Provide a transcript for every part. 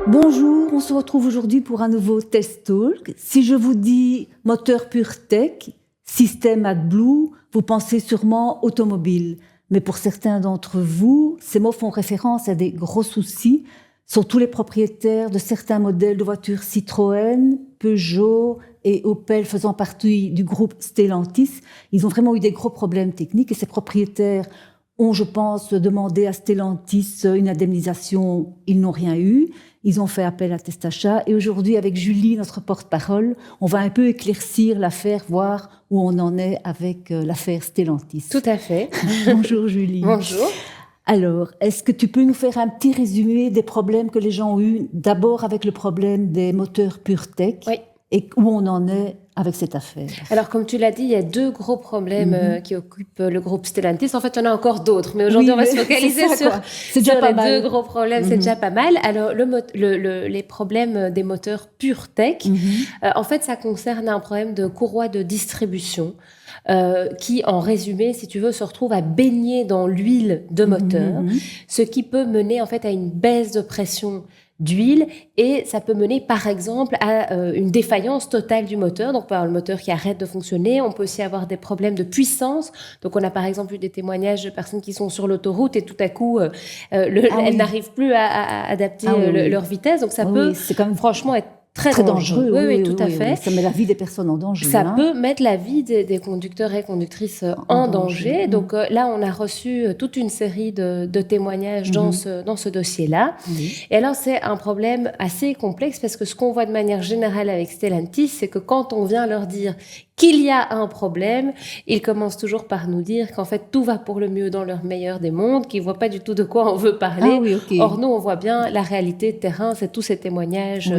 Bonjour, on se retrouve aujourd'hui pour un nouveau Test Talk. Si je vous dis moteur PureTech, système AdBlue, vous pensez sûrement automobile. Mais pour certains d'entre vous, ces mots font référence à des gros soucis. Surtout les propriétaires de certains modèles de voitures Citroën, Peugeot et Opel faisant partie du groupe Stellantis. Ils ont vraiment eu des gros problèmes techniques et ces propriétaires ont, je pense, demandé à Stellantis une indemnisation. Ils n'ont rien eu. Ils ont fait appel à Testachat. Et aujourd'hui, avec Julie, notre porte-parole, on va un peu éclaircir l'affaire, voir où on en est avec l'affaire Stellantis. Tout à fait. Bonjour Julie. Bonjour. Alors, est-ce que tu peux nous faire un petit résumé des problèmes que les gens ont eus, d'abord avec le problème des moteurs PureTech, oui. Et où on en est avec cette affaire? Alors, comme tu l'as dit, il y a deux gros problèmes qui occupent le groupe Stellantis. En fait, il y en a encore d'autres, mais aujourd'hui, on va se focaliser sur les deux gros problèmes. C'est déjà pas mal. Alors, les problèmes des moteurs PureTech, en fait, ça concerne un problème de courroie de distribution. Qui, en résumé, si tu veux, se retrouve à baigner dans l'huile de moteur, ce qui peut mener en fait à une baisse de pression d'huile et ça peut mener par exemple à une défaillance totale du moteur. Donc on peut avoir le moteur qui arrête de fonctionner, on peut aussi avoir des problèmes de puissance. Donc on a par exemple eu des témoignages de personnes qui sont sur l'autoroute et tout à coup elles n'arrivent plus à adapter leur vitesse. Donc ça peut c'est quand même franchement être très dangereux. Oui, tout à fait. Ça met la vie des personnes en danger. Ça peut mettre la vie des conducteurs et conductrices en danger. Donc là, on a reçu toute une série de témoignages dans ce dossier-là. Et alors, c'est un problème assez complexe parce que ce qu'on voit de manière générale avec Stellantis, c'est que quand on vient leur dire qu'il y a un problème, ils commencent toujours par nous dire qu'en fait, tout va pour le mieux dans leur meilleur des mondes, qu'ils ne voient pas du tout de quoi on veut parler. Or, nous, on voit bien la réalité de terrain, c'est tous ces témoignages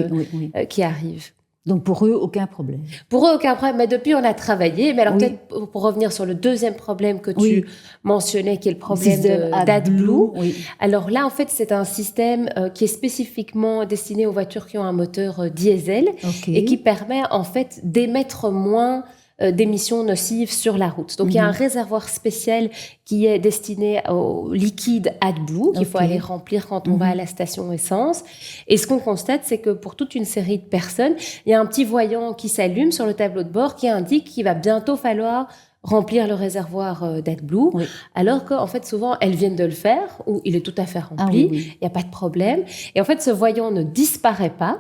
qui arrivent. Donc, pour eux, aucun problème. Pour eux, aucun problème. Mais depuis, on a travaillé. Mais alors, peut-être pour revenir sur le deuxième problème que tu mentionnais, qui est le problème d'AdBlue. Alors là, en fait, c'est un système qui est spécifiquement destiné aux voitures qui ont un moteur diesel et qui permet, en fait, d'émettre moins d'émissions nocives sur la route. Donc, il y a un réservoir spécial qui est destiné au liquide AdBlue qu'il faut aller remplir quand on va à la station essence. Et ce qu'on constate, c'est que pour toute une série de personnes, il y a un petit voyant qui s'allume sur le tableau de bord qui indique qu'il va bientôt falloir remplir le réservoir d'AdBlue, alors qu'en fait, souvent, elles viennent de le faire, ou il est tout à fait rempli, il n'y a pas de problème. Et en fait, ce voyant ne disparaît pas.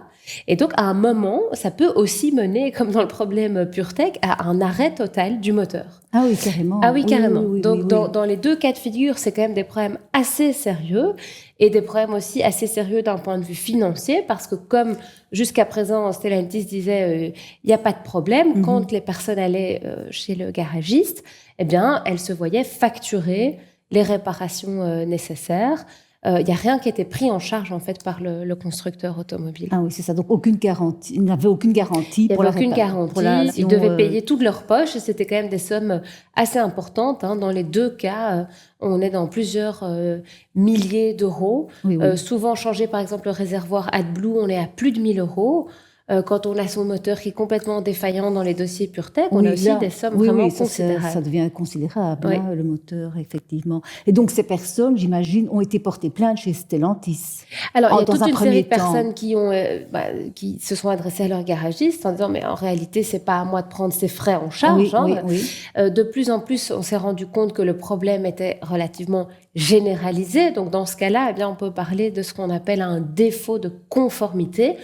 Et donc, à un moment, ça peut aussi mener, comme dans le problème PureTech, à un arrêt total du moteur. Ah oui, carrément. Ah oui, carrément. Donc, dans les deux cas de figure, c'est quand même des problèmes assez sérieux et des problèmes aussi assez sérieux d'un point de vue financier parce que comme jusqu'à présent, Stellantis disait il n'y a pas de problème, quand les personnes allaient chez le garagiste, eh bien, elles se voyaient facturer les réparations nécessaires. Il n'y a rien qui était pris en charge en fait par le constructeur automobile. Ah oui, c'est ça. Donc aucune garantie. Ils n'avaient aucune garantie pour la réparation. Il n'y avait aucune garantie. Ils devaient payer tout de leur poche et c'était quand même des sommes assez importantes. Dans les deux cas, on est dans plusieurs milliers d'euros. Souvent changé par exemple le réservoir AdBlue, on est à plus de 1 000 euros. Quand on a son moteur qui est complètement défaillant dans les dossiers PureTech, on a aussi des sommes vraiment considérables. Ça devient considérable, le moteur, effectivement. Et donc, ces personnes, j'imagine, ont été portées plainte chez Stellantis. Alors, il y a toute une série de personnes qui se sont adressées à leur garagiste en disant « mais en réalité, c'est pas à moi de prendre ces frais en charge ». De plus en plus, on s'est rendu compte que le problème était relativement généralisé. Donc, dans ce cas-là, eh bien, on peut parler de ce qu'on appelle un défaut de conformité.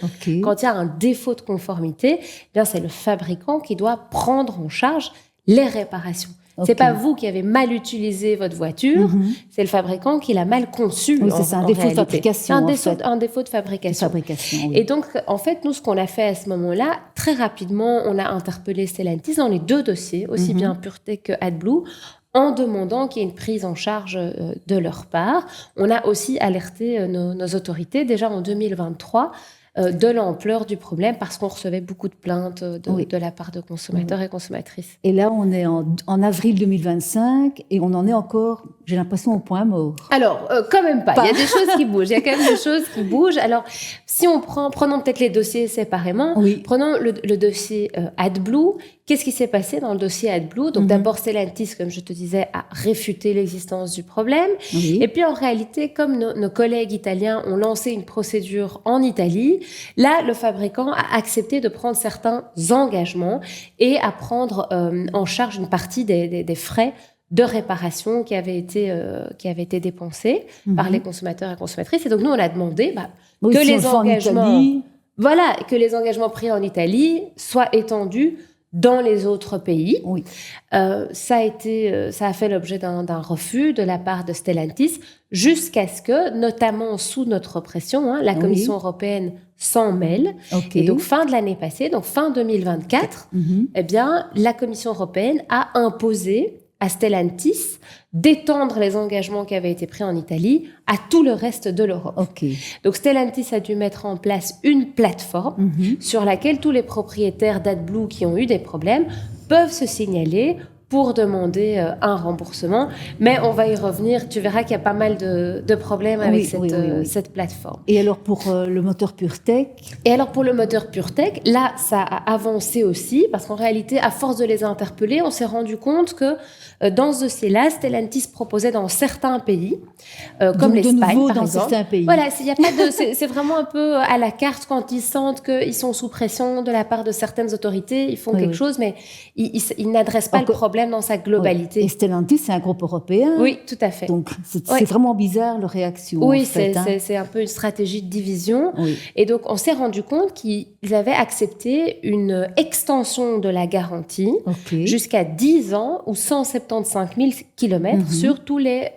Quand il y a un défaut de conformité, eh bien, c'est le fabricant qui doit prendre en charge les réparations. C'est pas vous qui avez mal utilisé votre voiture, c'est le fabricant qui l'a mal conçu. C'est un défaut de fabrication. Un défaut de fabrication. Et donc, en fait, nous, ce qu'on a fait à ce moment-là, très rapidement, on a interpellé Stellantis dans les deux dossiers, aussi bien PureTech que AdBlue, en demandant qu'il y ait une prise en charge de leur part. On a aussi alerté nos autorités, déjà en 2023, de l'ampleur du problème parce qu'on recevait beaucoup de plaintes de la part de consommateurs et consommatrices. Et là, on est en avril 2025 et on en est encore, j'ai l'impression, au point mort. Alors, quand même pas. Il y a des choses qui bougent. Il y a quand même des choses qui bougent. Alors, si on prenons peut-être les dossiers séparément, prenons le dossier AdBlue Qu'est-ce qui s'est passé dans le dossier AdBlue? Donc d'abord, Stellantis, comme je te disais, a réfuté l'existence du problème. Et puis en réalité, comme nos collègues italiens ont lancé une procédure en Italie, là, le fabricant a accepté de prendre certains engagements et à prendre en charge une partie des frais de réparation qui avaient été dépensés par les consommateurs et consommatrices. Et donc nous, on a demandé que les engagements pris en Italie soient étendus dans les autres pays. Ça a fait l'objet d'un refus de la part de Stellantis, jusqu'à ce que, notamment sous notre pression, la Commission européenne s'en mêle. Et donc, fin de l'année passée, donc fin 2024, eh bien, la Commission européenne a imposé à Stellantis d'étendre les engagements qui avaient été pris en Italie à tout le reste de l'Europe. Donc Stellantis a dû mettre en place une plateforme sur laquelle tous les propriétaires d'AdBlue qui ont eu des problèmes peuvent se signaler pour demander un remboursement. Mais on va y revenir. Tu verras qu'il y a pas mal de problèmes avec cette plateforme. Et alors pour le moteur PureTech? Et alors pour le moteur PureTech, là, ça a avancé aussi, parce qu'en réalité, à force de les interpeller, on s'est rendu compte que dans ce dossier-là, Stellantis proposait dans certains pays, comme l'Espagne, par exemple. Certains pays. Voilà, c'est vraiment un peu à la carte quand ils sentent qu'ils sont sous pression de la part de certaines autorités. Ils font quelque chose, mais ils n'adressent pas le problème dans sa globalité. Et Stellantis, c'est un groupe européen. Oui, tout à fait. Donc, c'est vraiment bizarre, leur réaction. Oui, c'est un peu une stratégie de division. Et donc, on s'est rendu compte qu'ils avaient accepté une extension de la garantie jusqu'à 10 ans ou 175 000 kilomètres sur tous les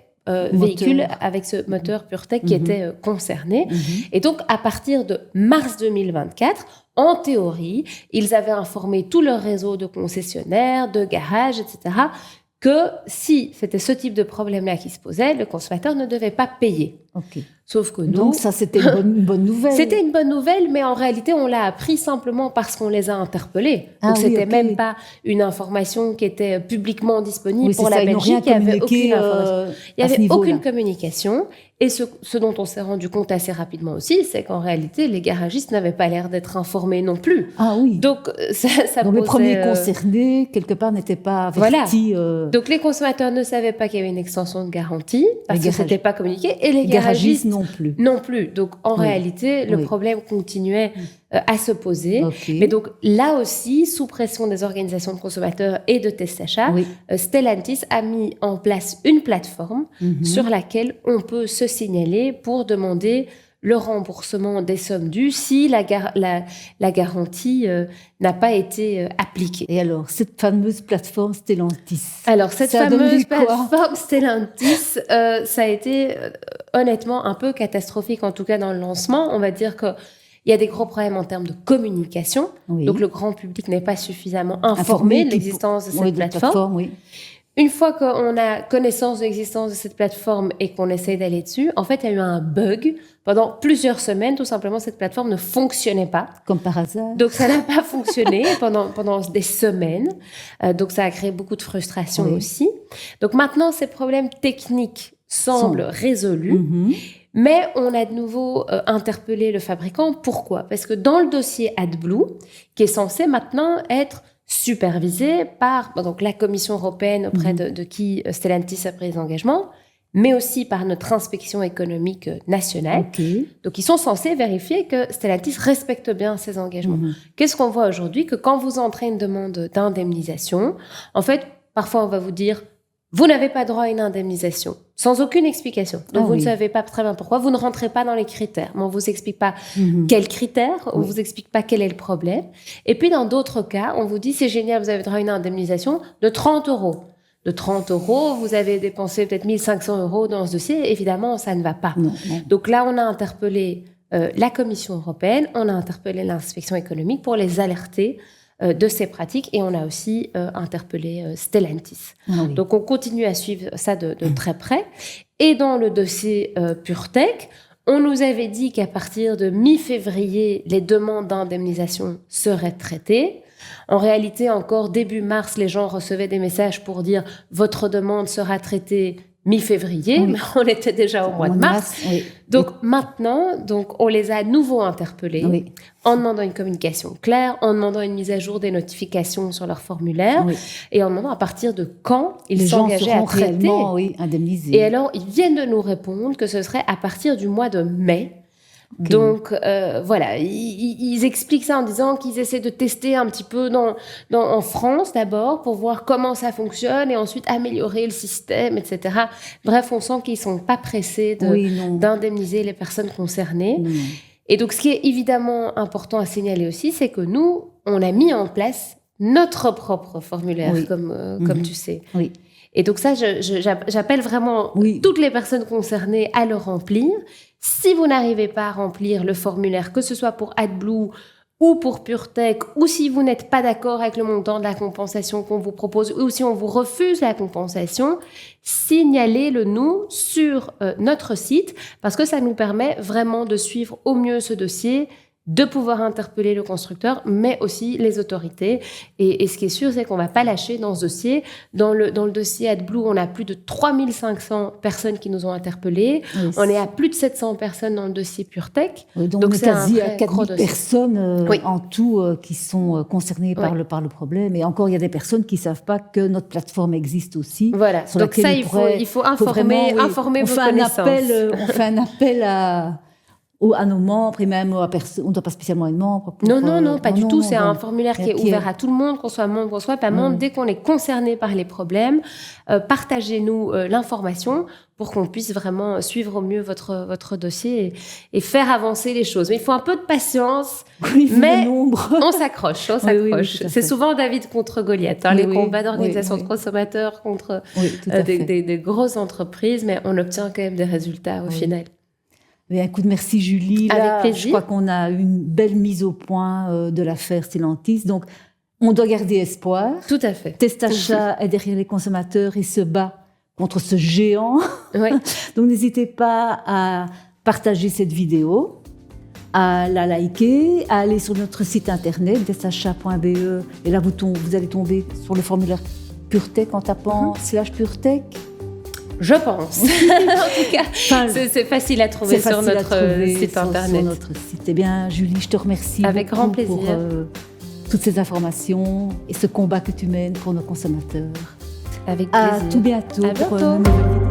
véhicules avec ce moteur PureTech qui étaient concernés. Et donc, à partir de mars 2024, en théorie, ils avaient informé tout leur réseau de concessionnaires, de garages, etc., que si c'était ce type de problème-là qui se posait, le consommateur ne devait pas payer. Sauf que nous... Donc ça, c'était une bonne nouvelle. C'était une bonne nouvelle, mais en réalité, on l'a appris simplement parce qu'on les a interpellés. Donc c'était même pas une information qui était publiquement disponible pour la Belgique. Il n'y avait aucune information. Il n'y avait aucune communication. Et ce dont on s'est rendu compte assez rapidement aussi, c'est qu'en réalité, les garagistes n'avaient pas l'air d'être informés non plus. Donc ça donc les premiers concernés, quelque part, n'étaient pas avertis. Donc les consommateurs ne savaient pas qu'il y avait une extension de garantie parce que c'était pas communiqué, et les garagistes non plus. Donc en réalité, le problème continuait à se poser. Mais donc là aussi, sous pression des organisations de consommateurs et de Test Achat, Stellantis a mis en place une plateforme sur laquelle on peut se signaler pour demander le remboursement des sommes dues si la garantie n'a pas été appliquée. Et alors, cette fameuse plateforme Stellantis? Alors, cette fameuse plateforme Stellantis, ça a été honnêtement un peu catastrophique, en tout cas dans le lancement. On va dire que il y a des gros problèmes en termes de communication. Donc, le grand public n'est pas suffisamment informé de l'existence de cette plateforme. Une fois qu'on a connaissance de l'existence de cette plateforme et qu'on essaie d'aller dessus, en fait, il y a eu un bug. Pendant plusieurs semaines, tout simplement, cette plateforme ne fonctionnait pas. Comme par hasard. Donc, ça n'a pas fonctionné pendant des semaines. Donc, ça a créé beaucoup de frustration aussi. Donc, maintenant, ces problèmes techniques semblent résolus. Mais on a de nouveau interpellé le fabricant. Pourquoi? Parce que dans le dossier AdBlue, qui est censé maintenant être supervisé par donc la Commission européenne auprès de qui Stellantis a pris les engagements, mais aussi par notre inspection économique nationale. Donc, ils sont censés vérifier que Stellantis respecte bien ses engagements. Qu'est-ce qu'on voit aujourd'hui? Que quand vous entrez une demande d'indemnisation, en fait, parfois on va vous dire « Vous n'avez pas droit à une indemnisation », sans aucune explication. Donc, vous ne savez pas très bien pourquoi. Vous ne rentrez pas dans les critères. Mais on ne vous explique pas quels critères, on ne vous explique pas quel est le problème. Et puis, dans d'autres cas, on vous dit « C'est génial, vous avez droit à une indemnisation de 30 €. De 30 €, vous avez dépensé peut-être 1 500 € dans ce dossier. Évidemment, ça ne va pas. Donc là, on a interpellé la Commission européenne, on a interpellé l'inspection économique pour les alerter de ces pratiques, et on a aussi interpellé Stellantis. Donc, on continue à suivre ça de très près. Et dans le dossier PureTech, on nous avait dit qu'à partir de mi-février, les demandes d'indemnisation seraient traitées. En réalité, encore début mars, les gens recevaient des messages pour dire « Votre demande sera traitée mi-février, mais on était déjà au mois de mars. Oui. Donc maintenant, on les a à nouveau interpellés en demandant une communication claire, en demandant une mise à jour des notifications sur leur formulaire et en demandant à partir de quand ils s'engageaient à traiter. Réellement, indemnisés. Et alors, ils viennent de nous répondre que ce serait à partir du mois de mai. Okay. Donc voilà, ils expliquent ça en disant qu'ils essaient de tester un petit peu en France d'abord pour voir comment ça fonctionne et ensuite améliorer le système, etc. Bref, on sent qu'ils sont pas pressés d'indemniser les personnes concernées. Et donc, ce qui est évidemment important à signaler aussi, c'est que nous, on a mis en place notre propre formulaire, comme tu sais. Oui. Et donc ça, j'appelle vraiment toutes les personnes concernées à le remplir. Si vous n'arrivez pas à remplir le formulaire, que ce soit pour AdBlue ou pour PureTech, ou si vous n'êtes pas d'accord avec le montant de la compensation qu'on vous propose, ou si on vous refuse la compensation, signalez-le nous sur notre site, parce que ça nous permet vraiment de suivre au mieux ce dossier, de pouvoir interpeller le constructeur, mais aussi les autorités. Et ce qui est sûr, c'est qu'on ne va pas lâcher dans ce dossier. Dans le dossier AdBlue, on a plus de 3500 personnes qui nous ont interpellés. Oui, on est à plus de 700 personnes dans le dossier PureTech. Oui, donc c'est quasi à 4000 personnes en tout qui sont concernées par le problème. Et encore, il y a des personnes qui ne savent pas que notre plateforme existe aussi. Voilà, donc ça, il faut informer vos connaissances. On fait un appel à nos membres et même à personne. On ne doit pas spécialement être membre. Non, pas du tout. C'est un formulaire qui est ouvert à tout le monde, qu'on soit membre ou soit pas membre. Dès qu'on est concerné par les problèmes, partagez-nous l'information pour qu'on puisse vraiment suivre au mieux votre dossier et faire avancer les choses. Mais il faut un peu de patience, mais on s'accroche. Oui, c'est souvent David contre Goliath, les combats d'organisation de consommateurs contre des grosses entreprises, mais on obtient quand même des résultats au final. Mais écoute, merci Julie. Avec plaisir. Je crois qu'on a une belle mise au point de l'affaire Stellantis. Donc, on doit garder espoir. Tout à fait. Testachat est derrière les consommateurs et se bat contre ce géant. Oui. Donc, n'hésitez pas à partager cette vidéo, à la liker, à aller sur notre site internet testachat.be et là, vous allez tomber sur le formulaire PureTech en tapant /PureTech. Je pense. En tout cas, c'est facile à trouver sur notre site internet. Sur notre site. Eh bien, Julie, je te remercie avec grand plaisir pour toutes ces informations et ce combat que tu mènes pour nos consommateurs. Avec plaisir. À tout bientôt. À bientôt. Pour une nouvelle vidéo.